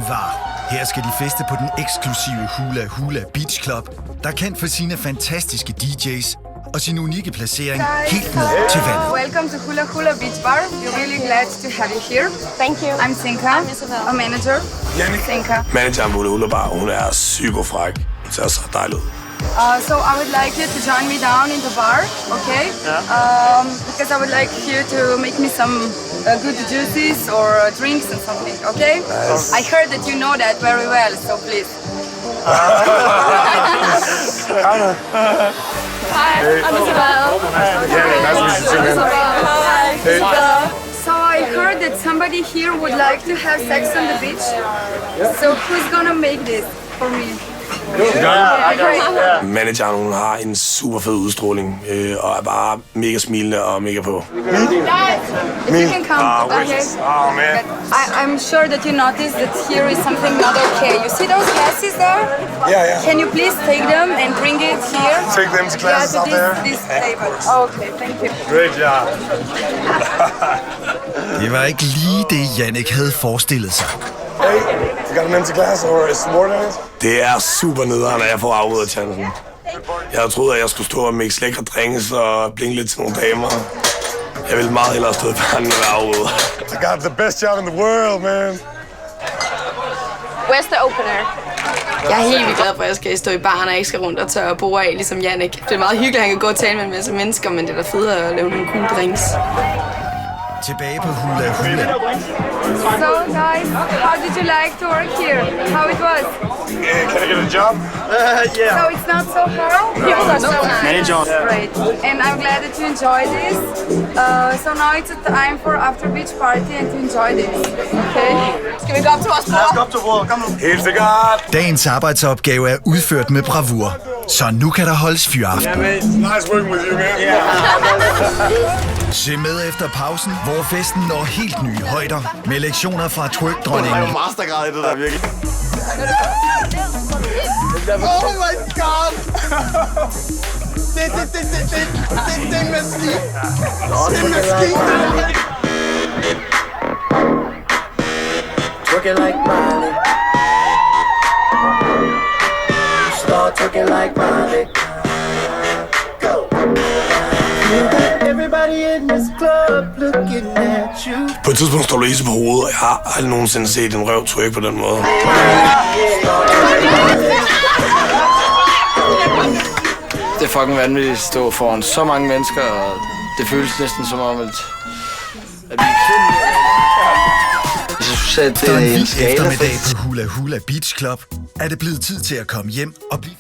var. Her skal de feste på den eksklusive Hula Hula Beach Club, der er kendt for sine fantastiske DJ's og sin unikke placering helt ned til vandet. Welcome to Hula Hula Beach Bar. We're really glad to have you here. Thank you. I'm Tinka, a manager. Tinka. Manageren på Hula Hula Bar, hun er psykofræk. Hun ser så dejlig ud. So I would like you to join me down in the bar, okay? Because I would like you to make me some good juices or drinks and something, okay? Nice. I heard that you know that very well, so please. Hi, I'm Isabel. Nice to meet you. Hi. So I heard that somebody here would like to have sex on the beach. So who's gonna make this for me? Manageren, hun har en super fed udstråling, og er bare mega smilende og mega på. If you can come, okay? Oh, man. I'm sure that you noticed that here is something not okay. You see those glasses there? Yeah. Can you please take them and bring it here? Take them to classes out there? This table. Okay, thank you. Great job. Det var ikke lige det, Jannik havde forestillet sig. Hey, you got an empty glass or a subordinate? Det er super nederen, at jeg får afbrudt chancen. Jeg havde troet, at jeg skulle stå og mixe lækre drinks og blinke lidt til nogle damer. Jeg ville meget hellere stå i baren og være afbrudt. I got the best job in the world, man. Where's the opener? Jeg er helt vildt glad for, at jeg skal stå i baren og ikke skal rundt og tørre og bore af, ligesom Jannik. Det er meget hyggeligt, at han kan gå og tale med en masse mennesker, men det er da federe at lave nogle cool drinks. Tilbage på Hula Hula. So guys, how did you like to work here? How it was? Can I get a job? So it's not so hard? People are so nice. Manager. Great. And I'm glad that you enjoy this. So now it's a time for after beach party and to enjoy this. Okay? Skal vi gå op til vores bord? til bordet. Kom nu. Helt sikkert. Dagens arbejdsopgave er udført med bravur, så nu kan der holdes fyraften. Nice working with you, man. Se med efter pausen, hvor festen når helt nye højder med lektioner fra twerk-dronningen. Mastergrad i det der, virkelig. Oh my god! Det er en maskine! Det er en maskine! Twerking like Miley. Start twerking like Miley. Go. Everybody in this club looking at you. På et tidspunkt står Louise på hovedet, og jeg har aldrig nogensinde set en røv twerk på den måde. Det er fucking vanvittigt at stå foran så mange mennesker, og det føles næsten som om, at vi jeg synes, at det Efter er en en vild skala. eftermiddag på Hula Hula Beach Club er det blevet tid til at komme hjem og blive